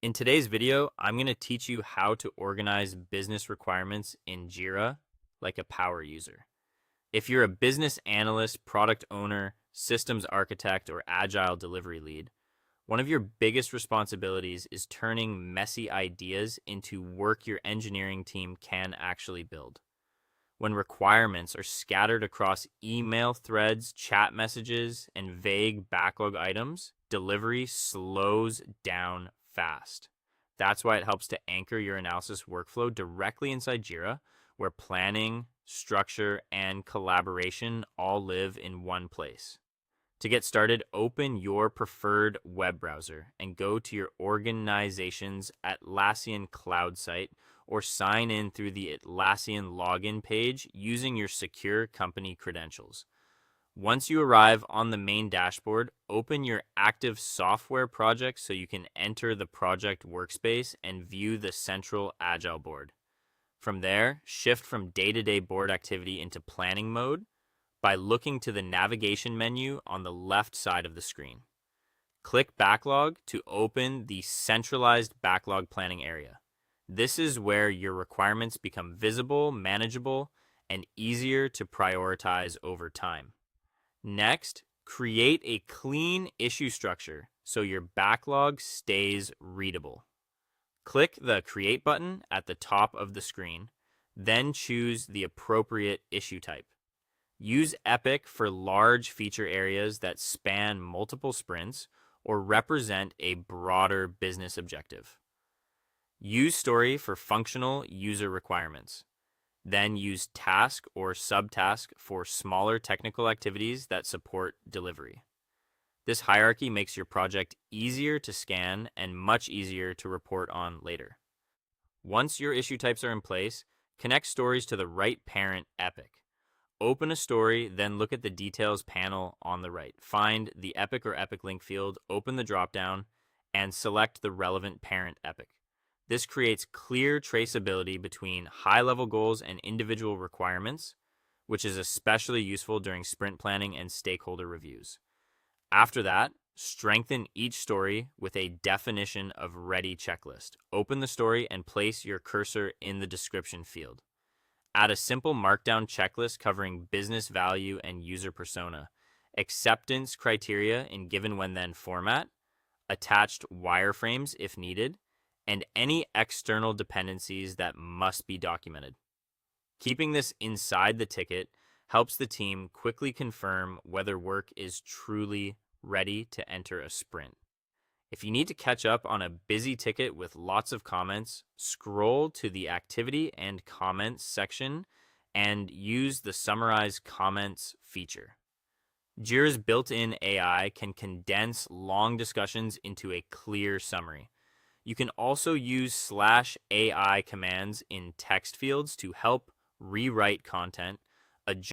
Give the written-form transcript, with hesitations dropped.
In today's video, I'm going to teach you how to organize business requirements in Jira like a power user. If you're a business analyst, product owner, systems architect, or agile delivery lead, one of your biggest responsibilities is turning messy ideas into work your engineering team can actually build. When requirements are scattered across email threads, chat messages, and vague backlog items, delivery slows down fast. That's why it helps to anchor your analysis workflow directly inside Jira, where planning, structure, and collaboration all live in one place. To get started, open your preferred web browser and go to your organization's Atlassian cloud site or sign in through the Atlassian login page using your secure company credentials. Once you arrive on the main dashboard, open your active software project so you can enter the project workspace and view the central agile board. From there, shift from day-to-day board activity into planning mode by looking to the navigation menu on the left side of the screen. Click Backlog to open the centralized backlog planning area. This is where your requirements become visible, manageable, and easier to prioritize over time. Next, create a clean issue structure so your backlog stays readable. Click the Create button at the top of the screen, then choose the appropriate issue type. Use Epic for large feature areas that span multiple sprints or represent a broader business objective. Use Story for functional user requirements. Then use Task or Subtask for smaller technical activities that support delivery. This hierarchy makes your project easier to scan and much easier to report on later. Once your issue types are in place, connect stories to the right parent, Epic. Open a story, then look at the Details panel on the right. Find the Epic or Epic link field, open the dropdown, and select the relevant parent Epic. This creates clear traceability between high-level goals and individual requirements, which is especially useful during sprint planning and stakeholder reviews. After that, strengthen each story with a definition of ready checklist. Open the story and place your cursor in the description field. Add a simple markdown checklist covering business value and user persona, acceptance criteria in given when then format, attached wireframes if needed, and any external dependencies that must be documented. Keeping this inside the ticket helps the team quickly confirm whether work is truly ready to enter a sprint. If you need to catch up on a busy ticket with lots of comments, scroll to the Activity and Comments section and use the Summarize Comments feature. Jira's built-in AI can condense long discussions into a clear summary. You can also use /AI commands in text fields to help rewrite content, adjust